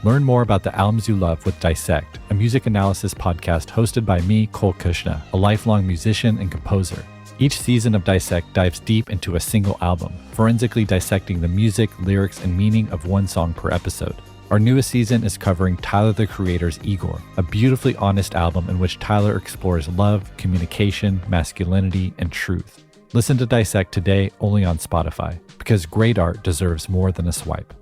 Learn more about the albums you love with Dissect, a music analysis podcast hosted by me, Cole Kushna, a lifelong musician and composer. Each season of Dissect dives deep into a single album, forensically dissecting the music, lyrics, and meaning of one song per episode. Our newest season is covering Tyler the Creator's Igor, a beautifully honest album in which Tyler explores love, communication, masculinity, and truth. Listen to Dissect today only on Spotify, because great art deserves more than a swipe.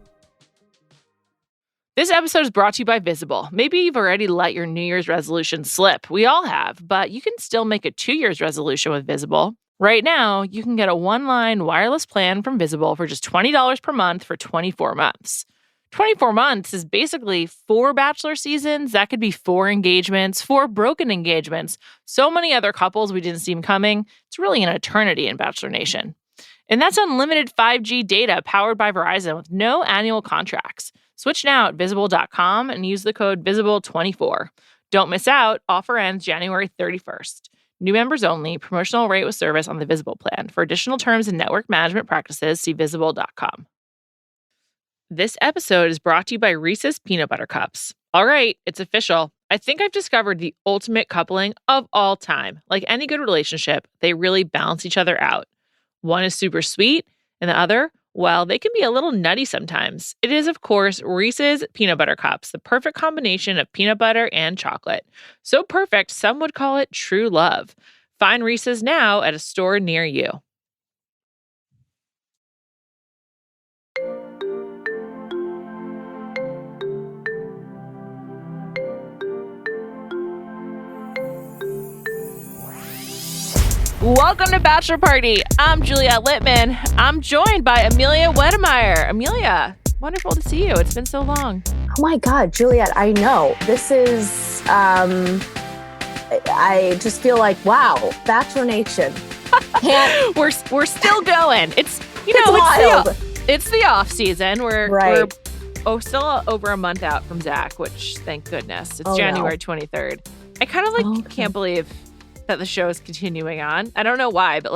This episode is brought to you by Visible. Maybe you've already let your New Year's resolution slip. We all have, but you can still make a 2 year's resolution with Visible. Right now, you can get a one-line wireless plan from Visible for just $20 per month for 24 months. 24 months is basically 4 Bachelor seasons. That could be 4 engagements, 4 broken engagements, so many other couples we didn't see coming. It's really an eternity in Bachelor Nation. And that's unlimited 5G data powered by Verizon with no annual contracts. Switch now at Visible.com and use the code VISIBLE24. Don't miss out. Offer ends January 31st. New members only. Promotional rate with service on the Visible plan. For additional terms and network management practices, see Visible.com. This episode is brought to you by Reese's Peanut Butter Cups. All right, it's official. I think I've discovered the ultimate coupling of all time. Like any good relationship, they really balance each other out. One is super sweet, and the other, well, they can be a little nutty sometimes. It is, of course, Reese's Peanut Butter Cups, the perfect combination of peanut butter and chocolate. So perfect, some would call it true love. Find Reese's now at a store near you. Welcome to Bachelor Party. I'm Juliet Litman. I'm joined by Amelia Wedemeyer. Amelia, wonderful to see you. It's been so long. Oh my God, Juliet, I know. This is, I just feel like, wow, Bachelor Nation. We're still going. It's wild. It's the off season. We're right. Still over a month out from Zach, which thank goodness. It's January 23rd. I kind of can't believe that the show is continuing on. I don't know why, but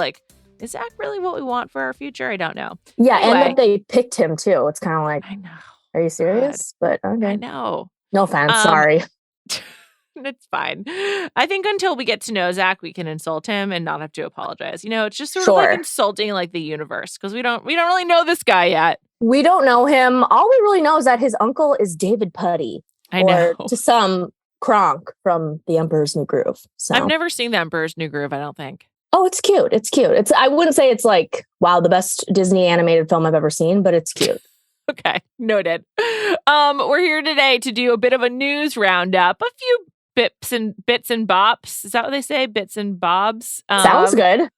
is Zach really what we want for our future? I don't know. Yeah, anyway, and that they picked him too. It's kind of like, I know. Are you serious? God. But okay. I know. No offense. Sorry. It's fine. I think until we get to know Zach, we can insult him and not have to apologize. It's just sort of like insulting the universe because we don't really know this guy yet. We don't know him. All we really know is that his uncle is David Puddy. I know. Or to some, Kronk from The Emperor's New Groove. So I've never seen The Emperor's New Groove, I don't think. Oh, it's cute. It's cute. I wouldn't say it's the best Disney animated film I've ever seen, but it's cute. Okay, noted. We're here today to do a bit of a news roundup, a few bits and bops. Is that what they say? Bits and bobs. Sounds good.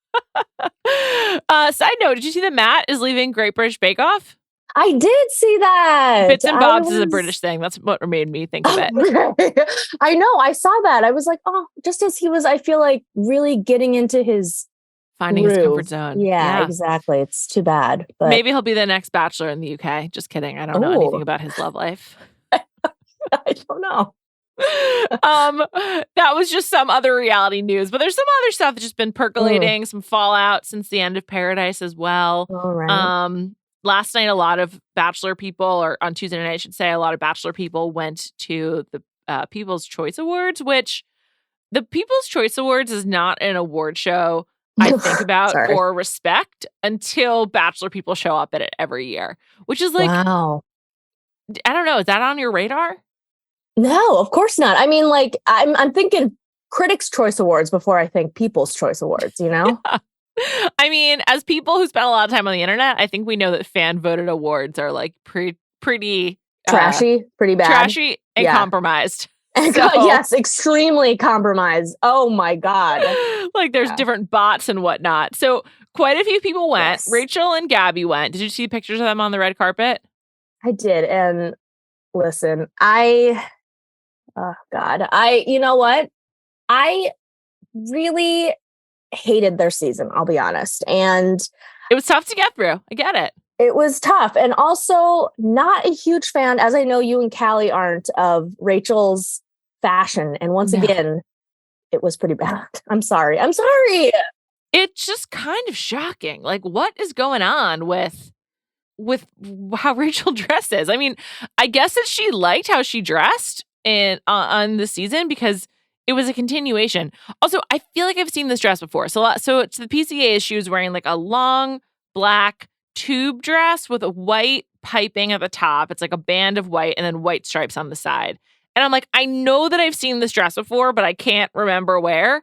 Side note: did you see that Matt is leaving Great British Bake Off? I did see that. Bits and bobs is a British thing. That's what made me think of it. I know. I saw that. I was like, oh, just as he was, I feel like really getting into his finding his comfort zone. Yeah, exactly. It's too bad. But maybe he'll be the next Bachelor in the UK. Just kidding. I don't know anything about his love life. I don't know. That was just some other reality news, but there's some other stuff that's just been percolating, some fallout since the end of Paradise as well. All right. Last night, a lot of Bachelor people, or on Tuesday night, I should say, a lot of Bachelor people went to the People's Choice Awards, which the People's Choice Awards is not an award show I think about or respect until Bachelor people show up at it every year, which is wow. I don't know. Is that on your radar? No, of course not. I mean, I'm thinking Critics' Choice Awards before I think People's Choice Awards, Yeah. I mean, as people who spend a lot of time on the internet, I think we know that fan voted awards are pretty trashy, pretty bad, trashy and compromised. Yes, extremely compromised. Oh my God. There's different bots and whatnot. So quite a few people went. Yes. Rachel and Gabby went. Did you see pictures of them on the red carpet? I did. And listen, you know what? I really hated their season, I'll be honest. And it was tough to get through. I get it. It was tough. And also not a huge fan, as I know you and Callie aren't, of Rachel's fashion. And once again, it was pretty bad. I'm sorry. It's just kind of shocking. What is going on with with how Rachel dresses. I mean, I guess that she liked how she dressed on the season because it was a continuation. Also, I feel like I've seen this dress before. So to the PCA, she was wearing like a long black tube dress with a white piping at the top. It's like a band of white and then white stripes on the side. And I'm like, I know that I've seen this dress before, but I can't remember where.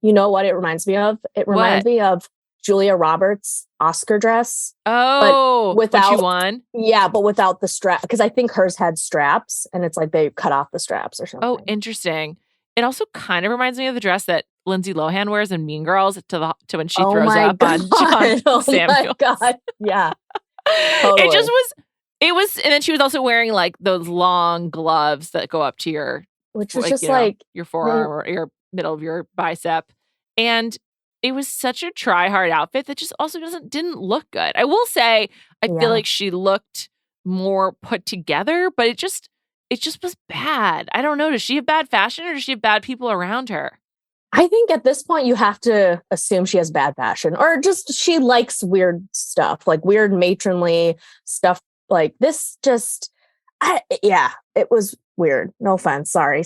You know what it reminds me of? It reminds me of Julia Roberts' Oscar dress. Oh, but she won? Yeah, but without the strap. Because I think hers had straps and it's like they cut off the straps or something. Oh, interesting. It also kind of reminds me of the dress that Lindsay Lohan wears in Mean Girls to when she throws up on John Samuels. Oh my God. Yeah. Totally. It was, and then she was also wearing like those long gloves that go up to your, which was just like your forearm or your middle of your bicep. And it was such a try hard outfit that just also didn't look good. I will say, I feel like she looked more put together, but it just was bad. I don't know. Does she have bad fashion or does she have bad people around her? I think at this point you have to assume she has bad fashion or just she likes weird stuff, like weird matronly stuff like this. It was weird. No offense. Sorry,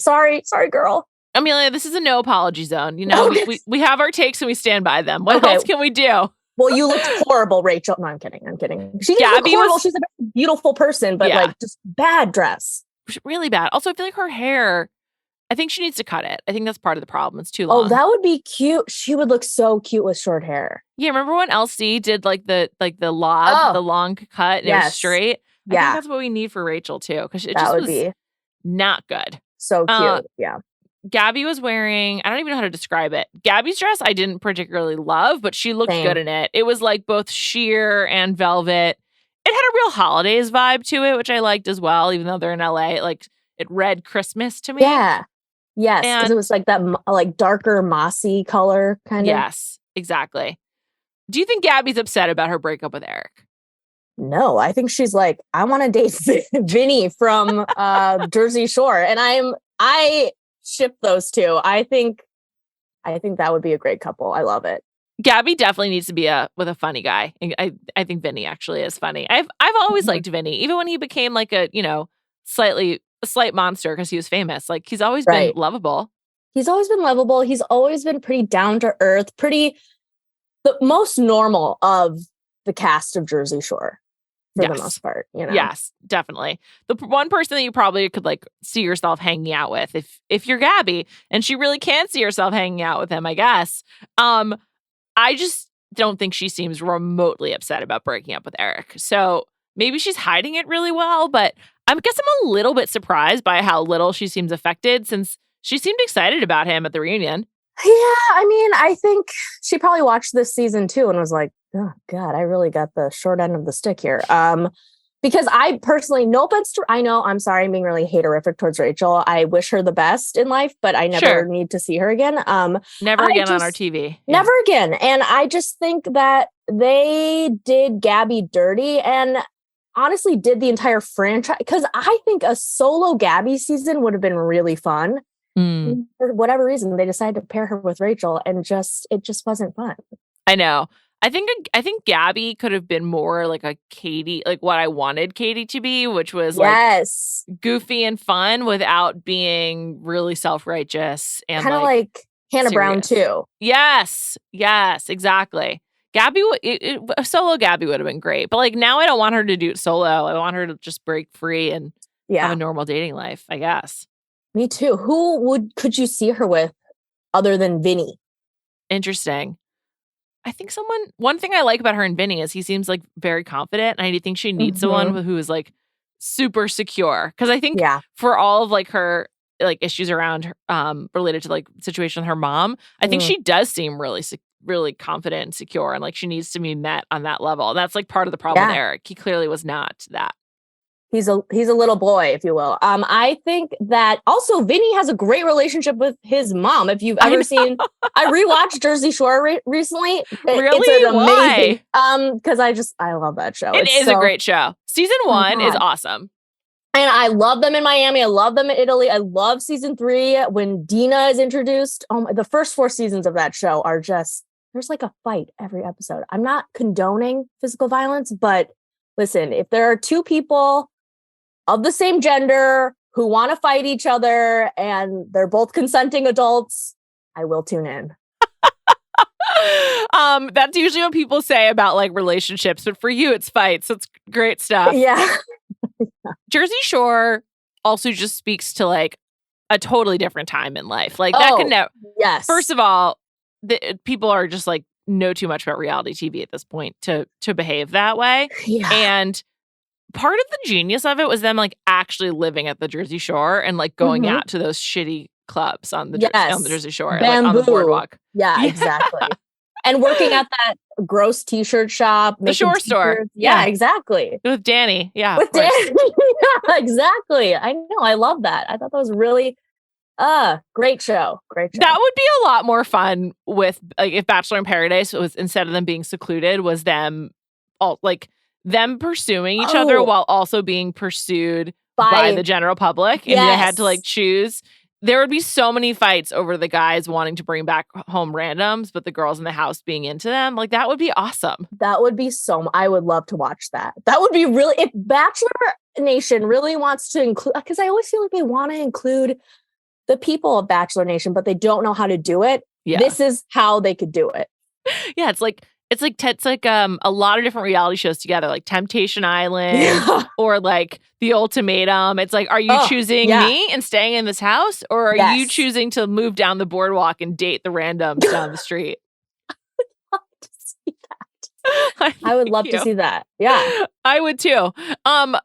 girl. Amelia, this is a no apology zone. You know, we have our takes and we stand by them. What else can we do? Well, you looked horrible, Rachel. No, I'm kidding. She Gabby horrible. She's a beautiful person, but like just bad dress. Really bad. Also, I feel like her hair, I think she needs to cut it. I think that's part of the problem. It's too long. Oh, that would be cute. She would look so cute with short hair. Yeah, remember when LC did like the lob, the long cut, and it was straight? I think that's what we need for Rachel too, because it just was not good. So cute. Yeah. Gabby was wearing, I don't even know how to describe it. Gabby's dress I didn't particularly love, but she looked good in it. It was like both sheer and velvet. It had a real holidays vibe to it, which I liked as well, even though they're in LA. Like it read Christmas to me. Yeah. Yes. Because it was like that like darker mossy color kind of. Yes, exactly. Do you think Gabby's upset about her breakup with Erich? No, I think she's like, I want to date Vinny from Jersey Shore. And I ship those two. I think that would be a great couple. I love it. Gabby definitely needs to be with a funny guy. I think Vinny actually is funny. I've always liked Vinny, even when he became like a slight monster because he was famous. Like he's always been lovable. He's always been lovable. He's always been pretty down to earth, the most normal of the cast of Jersey Shore. For the most part, you know. Yes, definitely. The one person that you probably could like see yourself hanging out with if you're Gabby, and she really can see herself hanging out with him, I guess. I just don't think she seems remotely upset about breaking up with Erich. So maybe she's hiding it really well, but I guess I'm a little bit surprised by how little she seems affected since she seemed excited about him at the reunion. Yeah, I mean, I think she probably watched this season too and was like, oh God, I really got the short end of the stick here. Because I personally, no offense to, I know, I'm sorry, I'm being really haterific towards Rachel. I wish her the best in life, but I never need to see her again. Never again on our TV. Never again. And I just think that they did Gabby dirty and honestly did the entire franchise. Because I think a solo Gabby season would have been really fun. For whatever reason, they decided to pair her with Rachel and it just wasn't fun. I know. I think Gabby could have been more like a Katie, like what I wanted Katie to be, which was like goofy and fun without being really self-righteous and kind of like Hannah serious. Brown too. Yes, exactly. Gabby, a solo Gabby would have been great, but like now I don't want her to do it solo. I want her to just break free and have a normal dating life, I guess. Me too. Could you see her with other than Vinny? Interesting. I think one thing I like about her and Vinny is he seems like very confident. And I think she needs someone who is like super secure. Cause I think for all of like her like issues around her, related to like situation with her mom, I think she does seem really, really confident and secure. And like she needs to be met on that level. And that's like part of the problem with Erich. He clearly was not that. He's a little boy, if you will. I think that also Vinny has a great relationship with his mom. If you've ever seen, I rewatched Jersey Shore recently. Really? It's amazing. Because I love that show. It is a great show. Season 1 is awesome. And I love them in Miami. I love them in Italy. I love season 3 when Dina is introduced. The first 4 seasons of that show are just, there's like a fight every episode. I'm not condoning physical violence, but listen, if there are two people of the same gender who want to fight each other and they're both consenting adults, I will tune in. That's usually what people say about like relationships, but for you, it's fights. It's great stuff. Yeah. Jersey Shore also just speaks to like a totally different time in life. Like that can never. Yes. First of all, people are just like know too much about reality TV at this point to behave that way. Yeah. And part of the genius of it was them like actually living at the Jersey Shore and like going out to those shitty clubs on the Jersey Shore, like on the boardwalk. Yeah, exactly. And working at that gross t-shirt shop. The Shore t-shirts. store. Yeah, exactly. With Danny. Yeah. With Danny. Yeah, exactly. I know. I love that. I thought that was really great show. Great show. That would be a lot more fun with like if Bachelor in Paradise was instead of them being secluded, was them all like them pursuing each other while also being pursued by the general public. And they had to like choose. There would be so many fights over the guys wanting to bring back home randoms, but the girls in the house being into them. Like, that would be awesome. That would be I would love to watch that. That would be really, if Bachelor Nation really wants to include, because I always feel like they want to include the people of Bachelor Nation, but they don't know how to do it. Yeah. This is how they could do it. Yeah, it's like a lot of different reality shows together, like Temptation Island or like The Ultimatum. It's like, are you choosing me and staying in this house, or are you choosing to move down the boardwalk and date the randoms down the street? I would love to see that. Yeah, I would too. I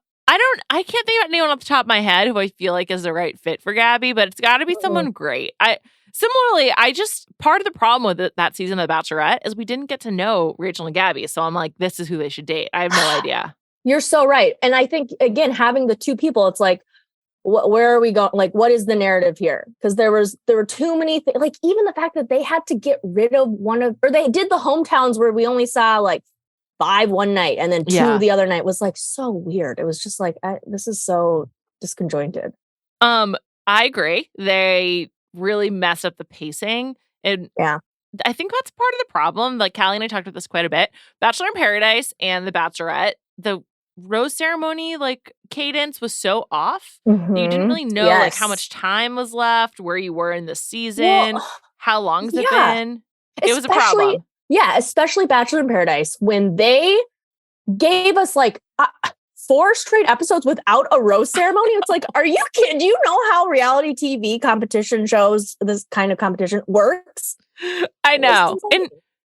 can't think of anyone off the top of my head who I feel like is the right fit for Gabby, but it's got to be someone great. Similarly, part of the problem with that season of The Bachelorette is we didn't get to know Rachel and Gabby. So I'm like, this is who they should date. I have no idea. You're so right. And I think, again, having the two people, it's like, where are we going? Like, what is the narrative here? Because there were too many things. Like, even the fact that they had to get rid of or they did the hometowns where we only saw like 5 one night and then 2 the other night was like so weird. It was just like, this is so disconjointed. I agree. They really messed up the pacing. And I think that's part of the problem. Like Callie and I talked about this quite a bit. Bachelor in Paradise and The Bachelorette, the rose ceremony like cadence was so off. You didn't really know like how much time was left, where you were in the season, how long's it been. It was a problem. Yeah, especially Bachelor in Paradise, when they gave us like 4 straight episodes without a rose ceremony. It's like, are you kidding? Do you know how reality TV competition shows, this kind of competition works? I know. And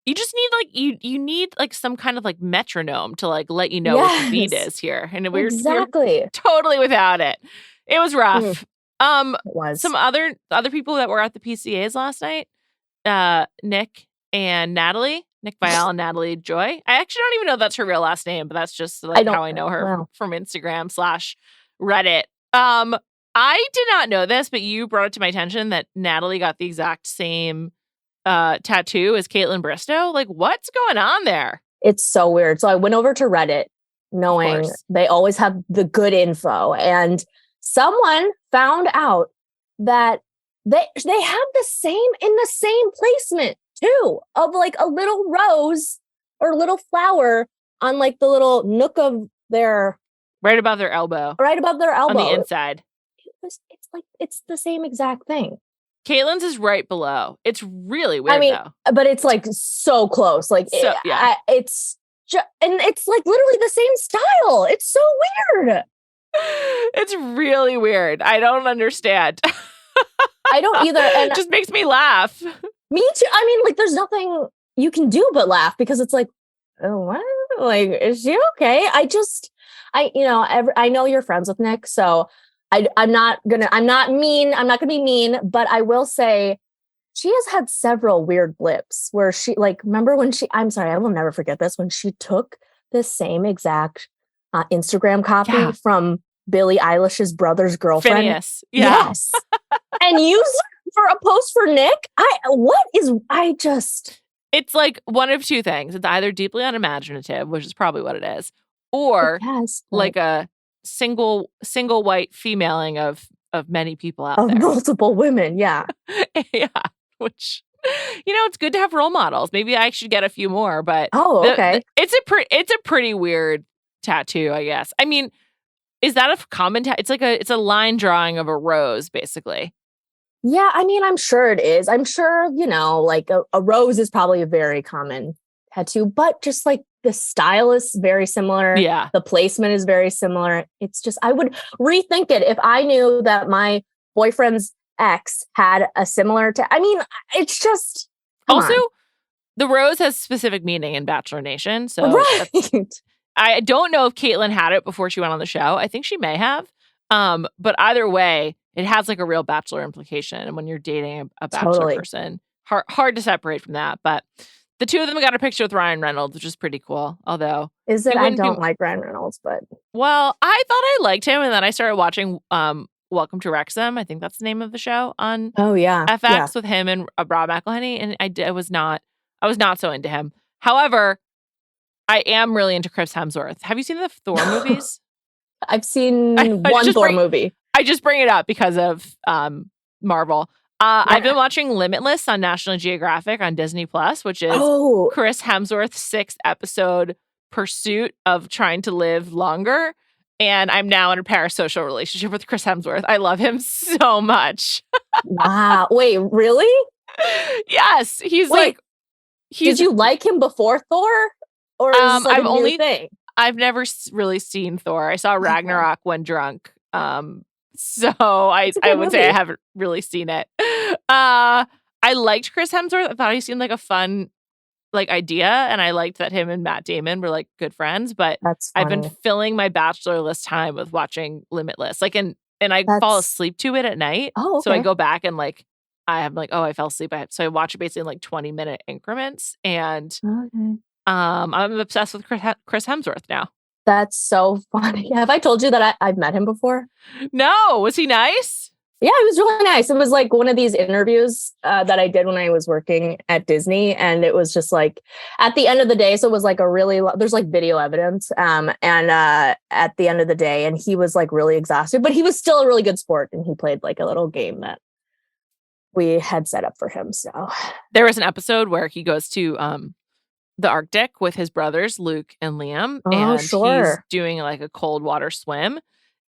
you just need you need like some kind of like metronome to like let you know what the beat is here. And we're totally without it. It was rough. It was. Some other people that were at the PCAs last night, Nick and Natalie. Nick Vial and Natalie Joy. I actually don't even know if that's her real last name, but that's just like how I know her from Instagram / Reddit. I did not know this, but you brought it to my attention that Natalie got the exact same tattoo as Caitlin Bristow. Like, what's going on there? It's so weird. So I went over to Reddit knowing they always have the good info. And someone found out that they have the same placement too, of like a little rose or little flower on like the little nook of their right above their elbow on the inside. It's the same exact thing. Caitlin's is right below. It's really weird, though. But it's like so close. Like it's just, and it's like literally the same style. It's so weird. It's really weird. I don't understand. I don't either. And it just makes me laugh. Me too. I mean, like, there's nothing you can do but laugh because it's like, oh, what? Like, is she okay? I know you're friends with Nick, so I'm not gonna be mean, but I will say she has had several weird blips where she, like, remember when I will never forget this, when she took the same exact Instagram copy from Billie Eilish's brother's girlfriend. Phineas. Yeah. Yes. And used for a post for Nick. It's like one of two things. It's either deeply unimaginative, which is probably what it is, or like a single white femaling of many people out there. Multiple women, yeah. Yeah. Which, it's good to have role models. Maybe I should get a few more, but okay. It's a pretty weird tattoo, I guess. I mean, is that a common tattoo? It's a line drawing of a rose, basically. Yeah, I mean, I'm sure it is. I'm sure, like a rose is probably a very common tattoo, but just like the style is very similar. Yeah. The placement is very similar. It's just, I would rethink it if I knew that my boyfriend's ex had a similar I mean, it's just also on. The rose has specific meaning in Bachelor Nation. So right. I don't know if Caitlin had it before she went on the show. I think she may have. But either way, it has like a real Bachelor implication. And when you're dating a Bachelor person, hard to separate from that. But the two of them got a picture with Ryan Reynolds, which is pretty cool. Although is it? I don't like Ryan Reynolds, but well, I thought I liked him, and then I started watching Welcome to Wrexham. I think that's the name of the show on FX with him and Rob McElhenney, and I was not so into him. However, I am really into Chris Hemsworth. Have you seen the Thor movies? I've seen one Thor movie. I just bring it up because of Marvel. I've been watching Limitless on National Geographic on Disney Plus, which is Chris Hemsworth's 6th episode pursuit of trying to live longer. And I'm now in a parasocial relationship with Chris Hemsworth. I love him so much. Wow. Wait, really? Yes. Did you like him before Thor? Or is this like a new thing? I've never really seen Thor. I saw Ragnarok when drunk. So I would say I haven't really seen it. I liked Chris Hemsworth. I thought he seemed like a fun idea, and I liked that him and Matt Damon were like good friends. But I've been filling my Bachelor list time with watching Limitless. And I fall asleep to it at night. Oh, okay. So I go back and I fell asleep. So I watch it basically in 20-minute increments, and I'm obsessed with Chris Hemsworth now. That's so funny. Have I told you that I've met him before? No. Was he nice? Yeah, he was really nice. It was like one of these interviews that I did when I was working at Disney. And it was just like at the end of the day. So it was like there's like video evidence. And at the end of the day, and he was like really exhausted, but he was still a really good sport. And he played like a little game that we had set up for him. So there was an episode where he goes to the Arctic with his brothers, Luke and Liam. And he's doing like a cold water swim.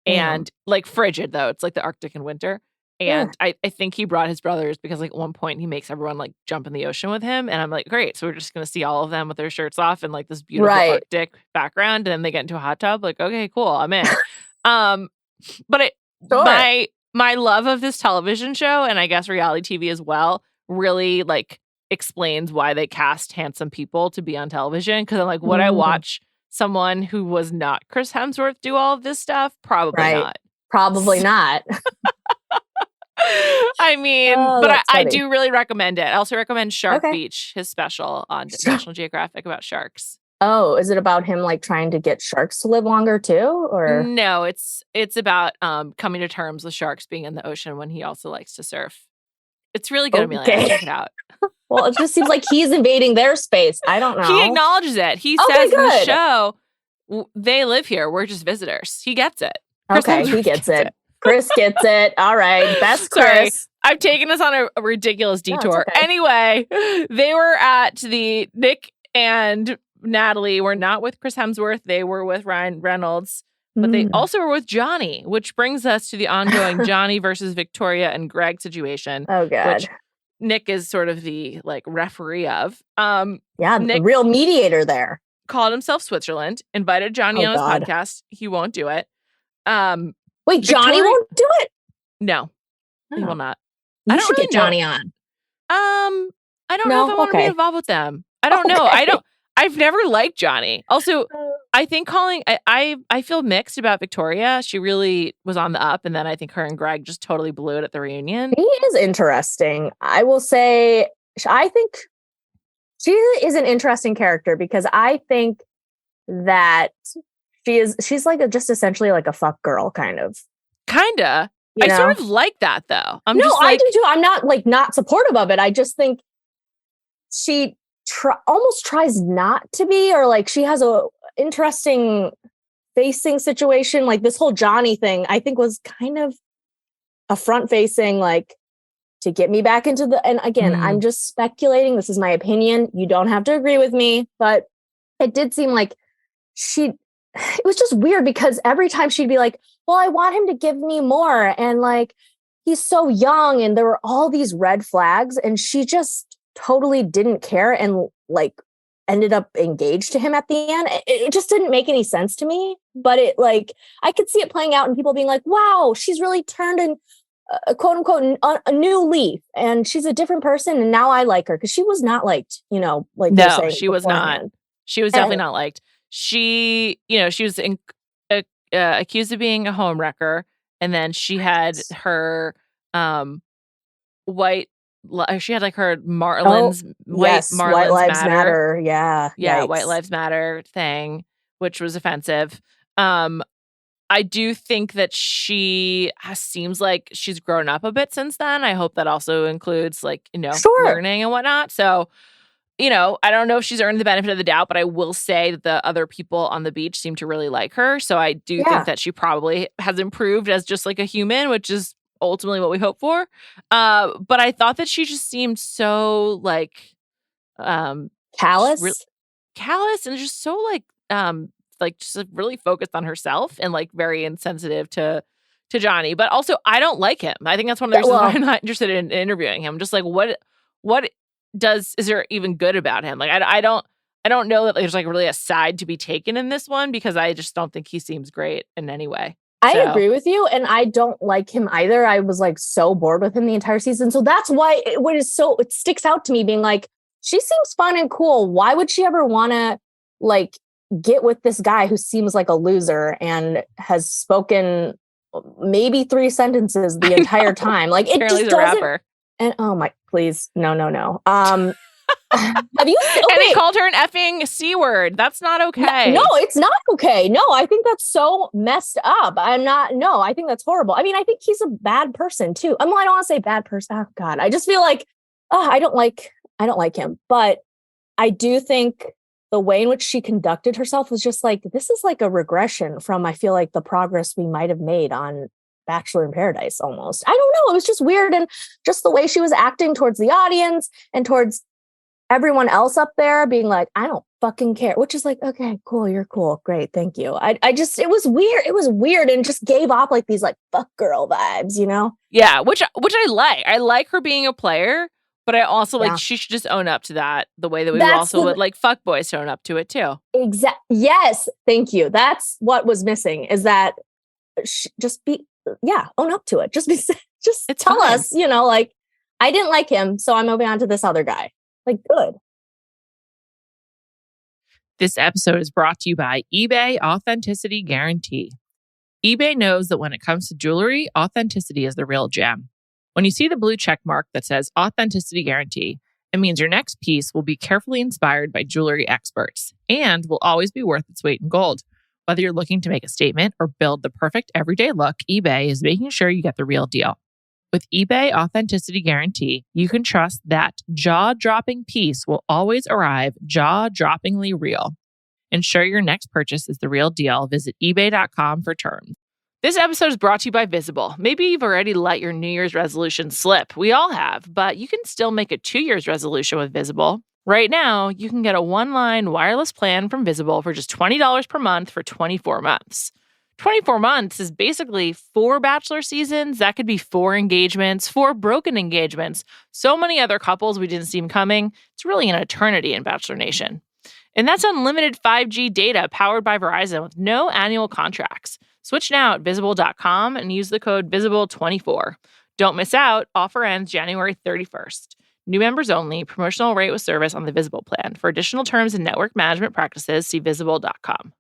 And like frigid though, it's like the Arctic in winter. And I think he brought his brothers because like at one point he makes everyone like jump in the ocean with him. And I'm like, great. So we're just going to see all of them with their shirts off and like this beautiful Arctic background. And then they get into a hot tub. Like, okay, cool. I'm in. But my love of this television show, and I guess reality TV as well, really like explains why they cast handsome people to be on television. Cause I'm like, would I watch someone who was not Chris Hemsworth do all of this stuff? Probably not. Probably not. I mean, but I do really recommend it. I also recommend Shark Beach, his special on National Geographic about sharks. Oh, is it about him like trying to get sharks to live longer too? Or no, it's about coming to terms with sharks being in the ocean when he also likes to surf. It's really good, Amelia. Check it out. Well, it just seems like he's invading their space. I don't know. He acknowledges it. He says in the show, they live here. We're just visitors. He gets it. He gets it. Chris gets it. All right. Best Chris. Sorry. I've taken us on a ridiculous detour. No, anyway, they were at Nick and Natalie were not with Chris Hemsworth. They were with Ryan Reynolds. But they also were with Johnny, which brings us to the ongoing Johnny versus Victoria and Greg situation. Oh, God. Which Nick is sort of the referee of. Nick, the real mediator there. Called himself Switzerland, invited Johnny on his podcast. He won't do it. Wait, Johnny won't do it? No, he will not. I don't really get Johnny on. I don't know if I want to be involved with them. I don't know. I've never liked Johnny. Also, I think I feel mixed about Victoria. She really was on the up, and then I think her and Greg just totally blew it at the reunion. He is interesting. I will say, I think she is an interesting character because I think that she's like just essentially like a fuck girl kind of. Kinda. I sort of like that though. I do too. I'm not not supportive of it. I just think she almost tries not to be, or like she has a interesting facing situation. Like this whole Johnny thing, I think was kind of a front facing, like to get me back into the, and again, I'm just speculating. This is my opinion. You don't have to agree with me, but it did seem like she it was just weird because every time she'd be like, well, I want him to give me more. And like, he's so young. And there were all these red flags. And she just totally didn't care and like ended up engaged to him at the end. It just didn't make any sense to me. But it like, I could see it playing out and people being like, wow, she's really turned in a quote unquote a new leaf and she's a different person. And now I like her because she was not liked, you know, like you're saying she was not. beforehand. She was definitely not liked. She, you know, she was accused of being a homewrecker, and then she had her white. She had like her Marlins, white Lives Matter. Matter. Yeah, Yeah, yikes. White Lives Matter thing, which was offensive. I do think that she seems like she's grown up a bit since then. I hope that also includes like, you know, learning and whatnot. So, you know, I don't know if she's earned the benefit of the doubt, but I will say that the other people on the beach seem to really like her. So I do think that she probably has improved as just like a human, which is ultimately what we hope for. But I thought that she just seemed so like callous and just so like just really focused on herself and like very insensitive to Johnny. But also I don't like him. I think that's one of the reasons why I'm not interested in interviewing him. Just like what is there even good about him? Like I don't know that there's like really a side to be taken in this one because I just don't think he seems great in any way. I agree with you, and I don't like him either. I was like so bored with him the entire season, so that's why it sticks out to me, being like, she seems fun and cool. Why would she ever want to like get with this guy who seems like a loser and has spoken maybe 3 sentences the entire time? Like it just doesn't. Rapper. And oh my, please, no. Have you? Okay. And he called her an effing C word. That's not okay. No, it's not okay. No, I think that's so messed up. I think that's horrible. I mean, I think he's a bad person too. I don't want to say bad person. Oh God, I just feel like, I don't like him. But I do think the way in which she conducted herself was just like, this is like a regression from, I feel like, the progress we might have made on Bachelor in Paradise almost. I don't know. It was just weird. And just the way she was acting towards the audience and towards everyone else up there being like, I don't fucking care, which is like, okay, cool. You're cool. Great. Thank you. I just, it was weird. It was weird and just gave off like these like fuck girl vibes, you know? Yeah. Which I like. I like her being a player, but I also like, she should just own up to that the way that we would like fuck boys to own up to it too. Yes. Thank you. That's what was missing is that own up to it. Just tell us, you know, like, I didn't like him, so I'm moving on to this other guy. Like, good. This episode is brought to you by eBay Authenticity Guarantee. eBay knows that when it comes to jewelry, authenticity is the real gem. When you see the blue check mark that says Authenticity Guarantee, it means your next piece will be carefully inspired by jewelry experts and will always be worth its weight in gold. Whether you're looking to make a statement or build the perfect everyday look, eBay is making sure you get the real deal. With eBay Authenticity Guarantee, you can trust that jaw-dropping piece will always arrive jaw-droppingly real. Ensure your next purchase is the real deal. Visit ebay.com for terms. This episode is brought to you by Visible. Maybe you've already let your New Year's resolution slip. We all have, but you can still make a 2 year's resolution with Visible. Right now, you can get a one-line wireless plan from Visible for just $20 per month for 24 months. 24 months is basically 4 Bachelor seasons. That could be 4 engagements, 4 broken engagements. So many other couples we didn't see coming. It's really an eternity in Bachelor Nation. And that's unlimited 5G data powered by Verizon with no annual contracts. Switch now at Visible.com and use the code VISIBLE24. Don't miss out. Offer ends January 31st. New members only. Promotional rate with service on the Visible plan. For additional terms and network management practices, see Visible.com.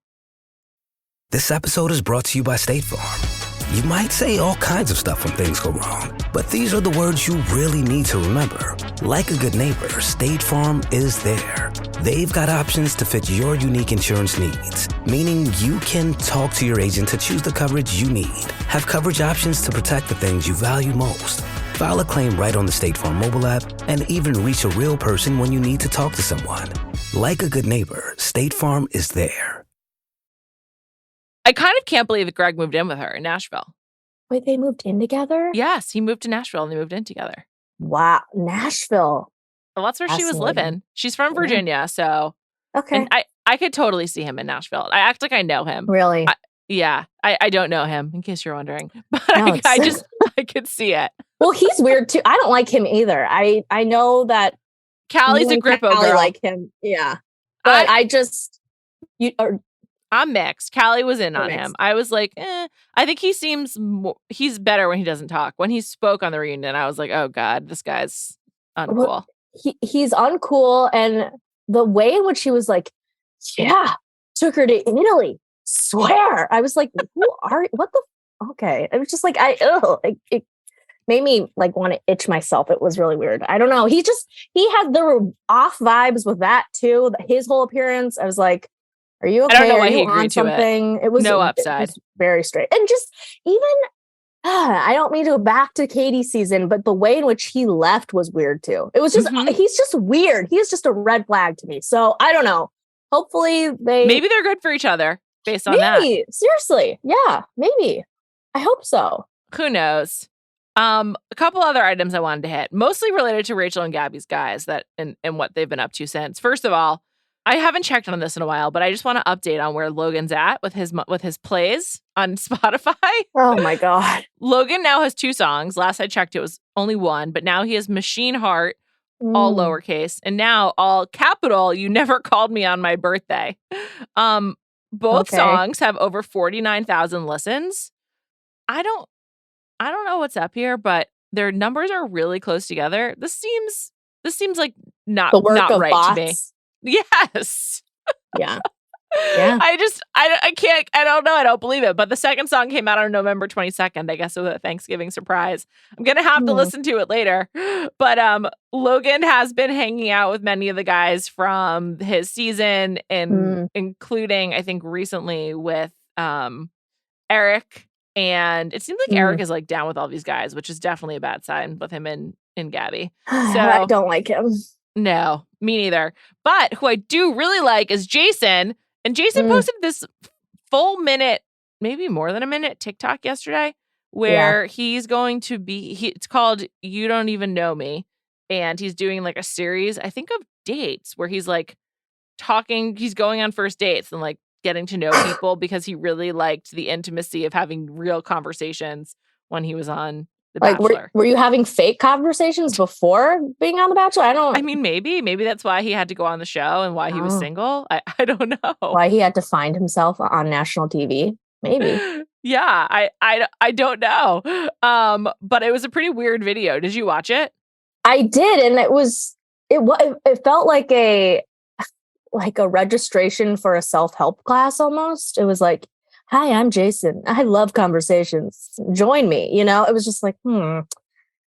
This episode is brought to you by State Farm. You might say all kinds of stuff when things go wrong, but these are the words you really need to remember. Like a good neighbor, State Farm is there. They've got options to fit your unique insurance needs, meaning you can talk to your agent to choose the coverage you need. Have coverage options to protect the things you value most. File a claim right on the State Farm mobile app and even reach a real person when you need to talk to someone. Like a good neighbor, State Farm is there. I kind of can't believe that Greg moved in with her in Nashville. Wait, they moved in together? Yes, he moved to Nashville and they moved in together. Wow, Nashville. Well, that's where she was living. She's from Virginia, so. Okay. And I could totally see him in Nashville. I act like I know him. Really? I don't know him, in case you're wondering. But No, I could see it. Well, he's weird too. I don't like him either. I know that Callie's you a and Grippo Callie girl. like him. Yeah. But I'm mixed. Callie was in You're on mixed. him. I was like, I think he's better when he doesn't talk. When he spoke on the reunion, I was like, oh God, this guy's uncool. Well, he's uncool. And the way in which he was like, yeah, took her to Italy. Swear. I was like, what the? Okay. It was just like, it made me like want to itch myself. It was really weird. I don't know. He had the off vibes with that too. His whole appearance. I was like, are you okay? I don't know why Are he you agreed on to something? It was no upside. It was very straight. And just even, I don't mean to go back to Katie's season, but the way in which he left was weird too. It was just, he's just weird. He is just a red flag to me. So I don't know. Hopefully maybe they're good for each other based on that. Seriously. Yeah, maybe. I hope so. Who knows? A couple other items I wanted to hit, mostly related to Rachel and Gabby's guys and what they've been up to since. First of all, I haven't checked on this in a while, but I just want to update on where Logan's at with his plays on Spotify. Oh my God. Logan now has 2 songs. Last I checked, it was only 1, but now he has Machine Heart, all lowercase, and now all capital, You Never Called Me on My Birthday. Both songs have over 49,000 listens. I don't know what's up here, but their numbers are really close together. This seems like not right bots. to me. Yes. Yeah. Yeah. I can't, I don't know. I don't believe it. But the second song came out on November 22nd. I guess it was a Thanksgiving surprise. I'm going to have to listen to it later. But Logan has been hanging out with many of the guys from his season, and including, I think, recently with Erich. And it seems like Erich is like down with all these guys, which is definitely a bad sign with him and Gabby. So I don't like him. No, me neither. But who I do really like is Jason. And Jason posted this full minute, maybe more than a minute, TikTok yesterday, where he's going to be, it's called You Don't Even Know Me. And he's doing like a series, I think, of dates where he's like he's going on first dates and like getting to know people because he really liked the intimacy of having real conversations when he was on The Bachelor. Were you having fake conversations before being on The Bachelor? I mean, maybe that's why he had to go on the show and why he was single. I don't know. Why he had to find himself on national TV. Maybe. Yeah, I don't know. But it was a pretty weird video. Did you watch it? I did, and it felt like a registration for a self-help class almost. It was like, hi, I'm Jason. I love conversations. Join me. You know, it was just like,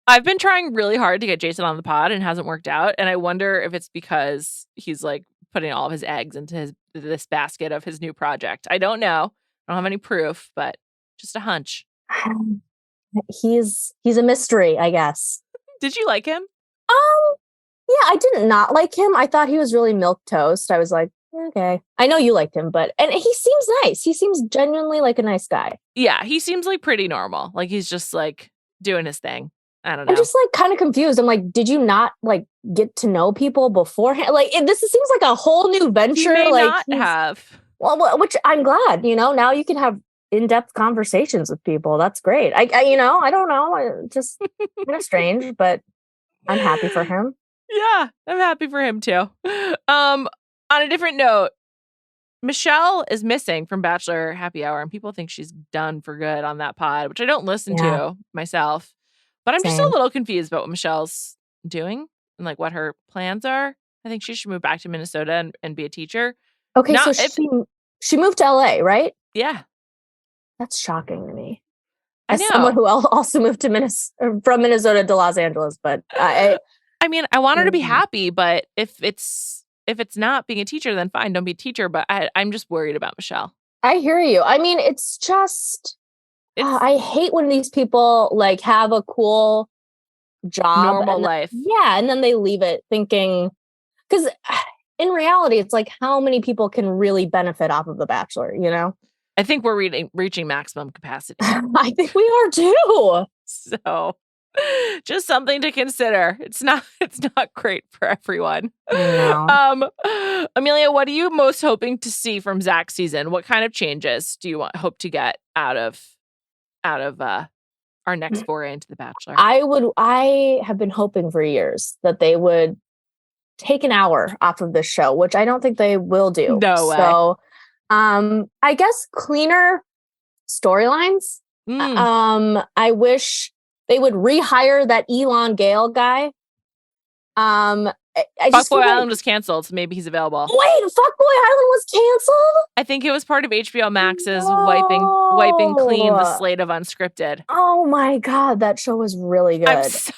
I've been trying really hard to get Jason on the pod and it hasn't worked out. And I wonder if it's because he's like putting all of his eggs into this basket of his new project. I don't know. I don't have any proof, but just a hunch. He's a mystery, I guess. Did you like him? Yeah, I did not like him. I thought he was really milquetoast. I was like, okay. I know you liked him, and he seems nice. He seems genuinely like a nice guy. Yeah, he seems like pretty normal. Like he's just like doing his thing. I don't know. I'm just like kind of confused. I'm like, did you not like get to know people beforehand? Like this seems like a whole new venture. He may like not have. Well, which I'm glad. You know, now you can have in-depth conversations with people. That's great. I don't know. Just kind of strange, but I'm happy for him. Yeah, I'm happy for him too. On a different note, Michelle is missing from Bachelor Happy Hour, and people think she's done for good on that pod, which I don't listen to myself. But I'm just a little confused about what Michelle's doing and like what her plans are. I think she should move back to Minnesota and be a teacher. Okay, so she moved to LA, right? Yeah. That's shocking to me. I As know. someone who also moved to from Minnesota to Los Angeles, but I mean, I want her to be happy, but if it's not being a teacher, then fine, don't be a teacher. But I'm just worried about Michelle. I hear you. I mean, it's just I hate when these people like have a cool job, normal life. Yeah, and then they leave it thinking, because in reality, it's like how many people can really benefit off of The Bachelor, you know? I think we're reaching maximum capacity. I think we are too. So Just something to consider. It's not great for everyone. No. Amelia, what are you most hoping to see from Zach's season? What kind of changes do you hope to get out of our next foray into The Bachelor? I have been hoping for years that they would take an hour off of this show, which I don't think they will do. No way. So, I guess cleaner storylines. I wish they would rehire that Elon Gale guy. I just Fuckboy Island was canceled, so maybe he's available. Wait, Fuckboy Island was canceled? I think it was part of HBO Max's wiping clean the slate of unscripted. Oh my God, that show was really good.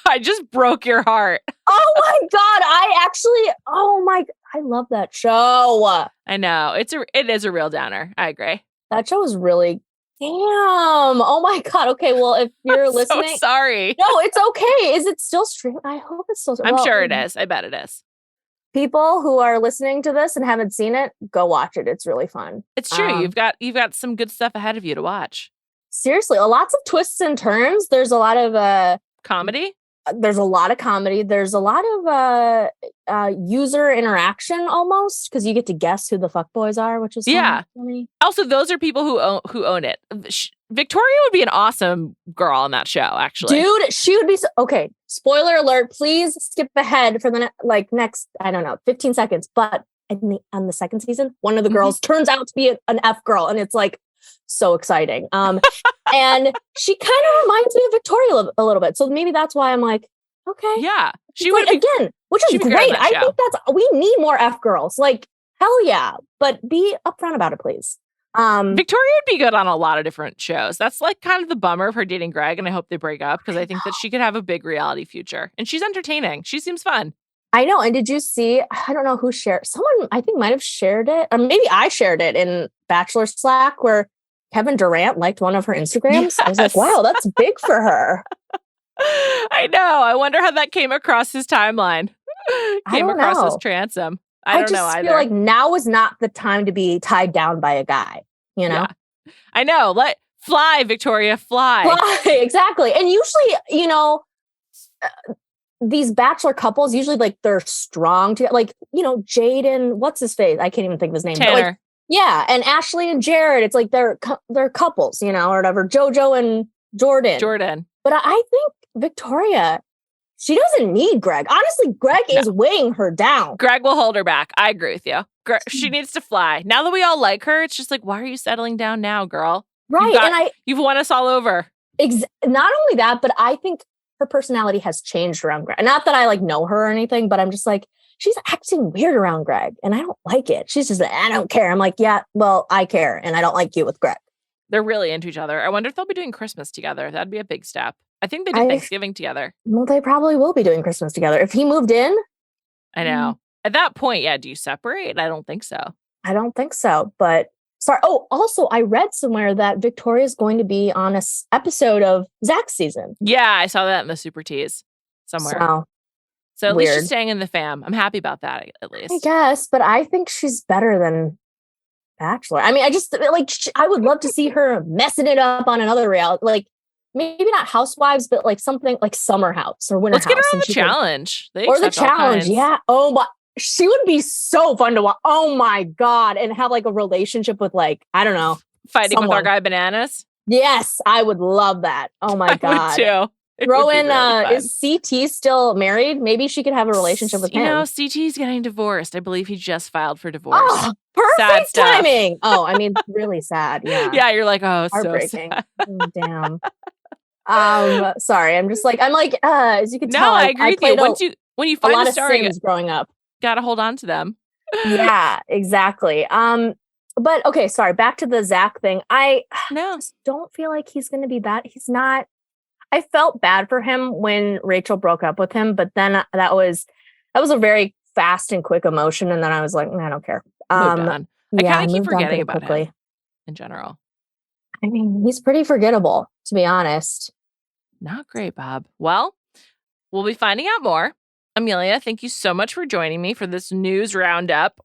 I just broke your heart. Oh my God, I love that show. I know. It is a real downer. I agree. That show was really Oh my God. Okay, well, if you're listening. So sorry. No, it's okay. Is it still streaming? I hope it's still I'm sure it is. I bet it is. People who are listening to this and haven't seen it, go watch it. It's really fun. It's true. You've got some good stuff ahead of you to watch. Seriously, lots of twists and turns. There's a lot of comedy. There's a lot of comedy. There's a lot of user interaction almost, because you get to guess who the fuckboys are, which is fun for me. Also, those are people who own it. Victoria would be an awesome girl on that show, actually. Dude, she would be okay. Spoiler alert! Please skip ahead for the next 15 seconds. But on the second season, one of the girls turns out to be an F girl, and it's like so exciting. And she kind of reminds me of Victoria a little bit. So maybe that's why I'm like, okay. Yeah. She would again, which is great. I think we need more F girls. Like, hell yeah. But be upfront about it, please. Victoria would be good on a lot of different shows. That's like kind of the bummer of her dating Greg, and I hope they break up because I think that she could have a big reality future. And she's entertaining. She seems fun. I know. And did you see, I don't know who shared, someone I think might have shared it, or maybe I shared it in Bachelor Slack where Kevin Durant liked one of her Instagrams. Yes. I was like, wow, that's big for her. I know. I wonder how that came across his timeline. Came across his transom. I don't know either. I feel like now is not the time to be tied down by a guy, you know? Yeah. I know. Fly, Victoria, fly. Fly, exactly. And usually, these Bachelor couples, usually they're strong to Jade and what's his face? I can't even think of his name. Tanner. Yeah, and Ashley and Jared, it's like they're couples, or whatever. JoJo and Jordan. But I think Victoria, she doesn't need Greg. Honestly, Greg is weighing her down. Greg will hold her back. I agree with you. She needs to fly. Now that we all like her, it's just like, why are you settling down now, girl? Right, you've won us all over. Not only that, but I think her personality has changed around Greg. Not that I know her or anything, but I'm just like, she's acting weird around Greg and I don't like it. She's just I don't care. I'm like, yeah, well, I care and I don't like you with Greg. They're really into each other. I wonder if they'll be doing Christmas together. That'd be a big step. I think they did Thanksgiving together. Well, they probably will be doing Christmas together. If he moved in. I know. At that point, do you separate? I don't think so. I don't think so. But sorry. Oh, also, I read somewhere that Victoria's going to be on an episode of Zach's season. Yeah, I saw that in the Super Tease somewhere. So at least she's staying in the fam. I'm happy about that, at least. I guess, but I think she's better than Bachelor. I mean, I just I would love to see her messing it up on another reality, maybe not Housewives, but something like Summer House or Winter House. Let's get her on the challenge. Or the challenge, yeah. Oh my, she would be so fun to watch. Oh my God, and have a relationship with I don't know, fighting with our guy Bananas. Yes, I would love that. Oh my God, I would too. Throw in, is CT still married? Maybe she could have a relationship with him. CT's getting divorced. I believe he just filed for divorce. Oh, perfect timing. Oh, I mean, really sad. Yeah. Yeah, you're like, oh, heartbreaking. So sad. Oh, damn. Sorry. I'm as you can tell, I agree with you. When you find a lot of Sims growing up, gotta hold on to them. Yeah, exactly. But okay, sorry. Back to the Zach thing. I just don't feel like he's going to be bad. He's not. I felt bad for him when Rachel broke up with him, but then that was a very fast and quick emotion, and then I was like, I don't care. I kind of keep forgetting about him in general. I mean, he's pretty forgettable, to be honest. Not great, Bob. Well, we'll be finding out more. Amelia, thank you so much for joining me for this news roundup.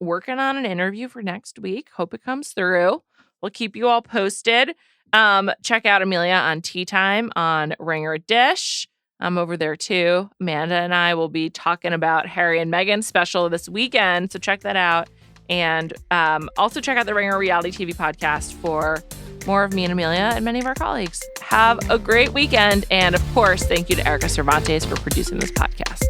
Working on an interview for next week. Hope it comes through. We'll keep you all posted. Check out Amelia on Tea Time on Ringer Dish. I'm over there too. Amanda and I will be talking about Harry and Meghan's special this weekend, so check that out. And also check out the Ringer Reality TV podcast for more of me and Amelia and many of our colleagues. Have a great weekend. And of course, thank you to Erika Cervantes for producing this podcast.